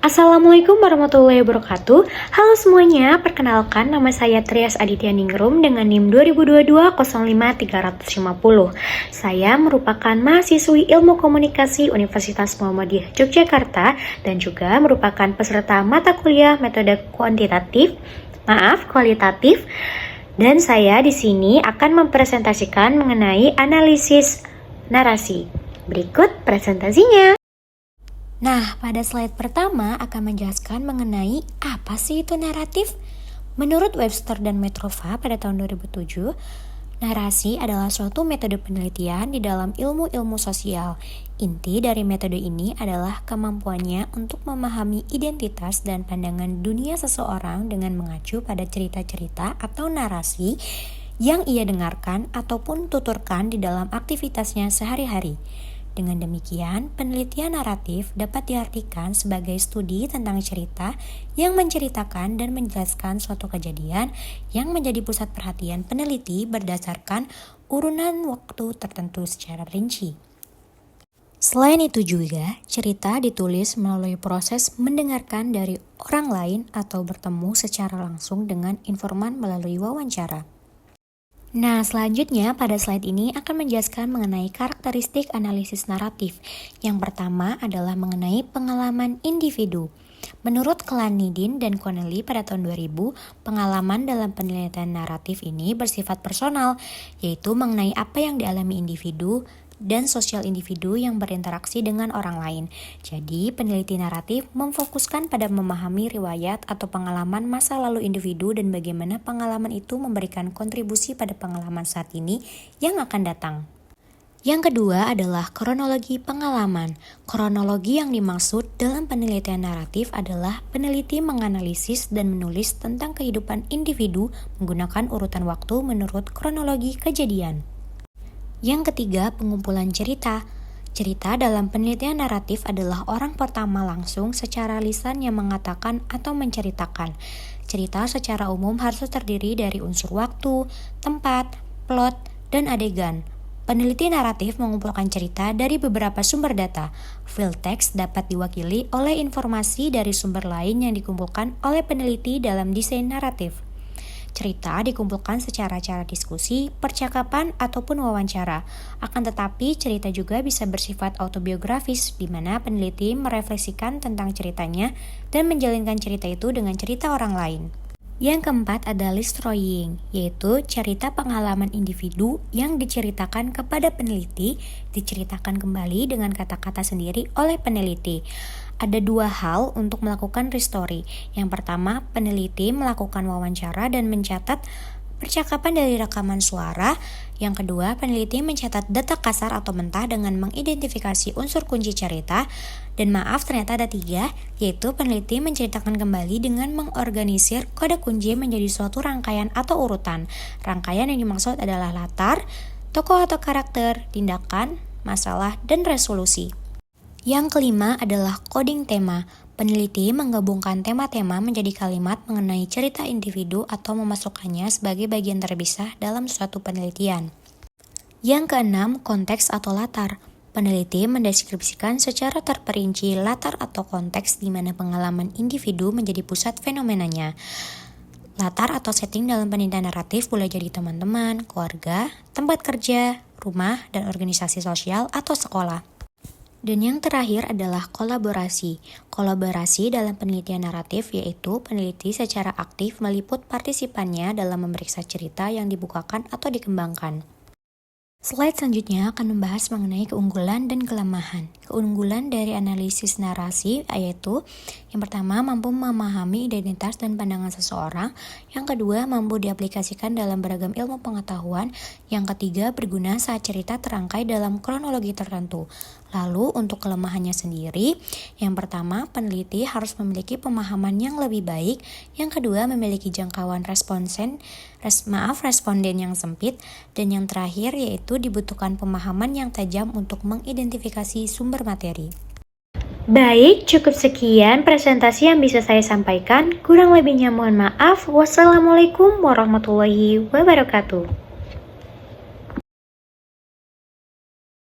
Assalamualaikum warahmatullahi wabarakatuh. Halo semuanya, perkenalkan nama saya Trias Aditya Ningrum dengan NIM 2022-05350. Saya merupakan mahasiswi Ilmu Komunikasi Universitas Muhammadiyah Yogyakarta dan juga merupakan peserta mata kuliah metode kualitatif. Dan saya di sini akan mempresentasikan mengenai analisis narasi. Berikut presentasinya. Nah, pada slide pertama akan menjelaskan mengenai apa sih itu naratif. Menurut Webster dan Metrova pada tahun 2007, narasi adalah suatu metode penelitian di dalam ilmu-ilmu sosial. Inti dari metode ini adalah kemampuannya untuk memahami identitas dan pandangan dunia seseorang dengan mengacu pada cerita-cerita atau narasi yang ia dengarkan ataupun tuturkan di dalam aktivitasnya sehari-hari. Dengan demikian, penelitian naratif dapat diartikan sebagai studi tentang cerita yang menceritakan dan menjelaskan suatu kejadian yang menjadi pusat perhatian peneliti berdasarkan urunan waktu tertentu secara rinci. Selain itu juga, cerita ditulis melalui proses mendengarkan dari orang lain atau bertemu secara langsung dengan informan melalui wawancara. Nah, selanjutnya pada slide ini akan menjelaskan mengenai karakteristik analisis naratif. Yang pertama adalah mengenai pengalaman individu. Menurut Klanidin dan Connelly pada tahun 2000, pengalaman dalam penelitian naratif ini bersifat personal, yaitu mengenai apa yang dialami individu dan sosial individu yang berinteraksi dengan orang lain. Jadi, peneliti naratif memfokuskan pada memahami riwayat atau pengalaman masa lalu individu dan bagaimana pengalaman itu memberikan kontribusi pada pengalaman saat ini yang akan datang. Yang kedua adalah kronologi pengalaman. Kronologi yang dimaksud dalam penelitian naratif adalah peneliti menganalisis dan menulis tentang kehidupan individu menggunakan urutan waktu menurut kronologi kejadian. Yang ketiga, pengumpulan cerita. Cerita dalam penelitian naratif adalah orang pertama langsung secara lisan yang mengatakan atau menceritakan. Cerita secara umum harus terdiri dari unsur waktu, tempat, plot, dan adegan. Peneliti naratif mengumpulkan cerita dari beberapa sumber data. Field text dapat diwakili oleh informasi dari sumber lain yang dikumpulkan oleh peneliti dalam desain naratif. Cerita dikumpulkan secara cara diskusi, percakapan, ataupun wawancara. Akan tetapi, cerita juga bisa bersifat autobiografis, di mana peneliti merefleksikan tentang ceritanya dan menjalinkan cerita itu dengan cerita orang lain. Yang keempat adalah storytelling, yaitu cerita pengalaman individu yang diceritakan kepada peneliti, diceritakan kembali dengan kata-kata sendiri oleh peneliti. Ada dua hal untuk melakukan restory. Yang pertama, peneliti melakukan wawancara dan mencatat percakapan dari rekaman suara. Yang kedua, peneliti mencatat data kasar atau mentah dengan mengidentifikasi unsur kunci cerita. Dan maaf, ternyata ada 3, yaitu peneliti menceritakan kembali dengan mengorganisir kode kunci menjadi suatu rangkaian atau urutan. Rangkaian yang dimaksud adalah latar, tokoh atau karakter, tindakan, masalah, dan resolusi. Yang kelima adalah coding tema. Peneliti menggabungkan tema-tema menjadi kalimat mengenai cerita individu atau memasukkannya sebagai bagian terpisah dalam suatu penelitian. Yang keenam, konteks atau latar. Peneliti mendeskripsikan secara terperinci latar atau konteks di mana pengalaman individu menjadi pusat fenomenanya. Latar atau setting dalam penelitian naratif boleh jadi teman-teman, keluarga, tempat kerja, rumah, dan organisasi sosial atau sekolah. Dan yang terakhir adalah kolaborasi. Kolaborasi dalam penelitian naratif yaitu peneliti secara aktif meliput partisipannya dalam memeriksa cerita yang dibukakan atau dikembangkan. Slide selanjutnya akan membahas mengenai keunggulan dan kelemahan. Keunggulan dari analisis narasi yaitu yang pertama, mampu memahami identitas dan pandangan seseorang. Yang kedua, mampu diaplikasikan dalam beragam ilmu pengetahuan. Yang ketiga, berguna saat cerita terangkai dalam kronologi tertentu. Lalu untuk kelemahannya sendiri, yang pertama, peneliti harus memiliki pemahaman yang lebih baik. Yang kedua, memiliki jangkauan responden yang sempit. Dan yang terakhir yaitu dibutuhkan pemahaman yang tajam untuk mengidentifikasi sumber materi. Baik, cukup sekian presentasi yang bisa saya sampaikan. Kurang lebihnya mohon maaf. Wassalamualaikum warahmatullahi wabarakatuh.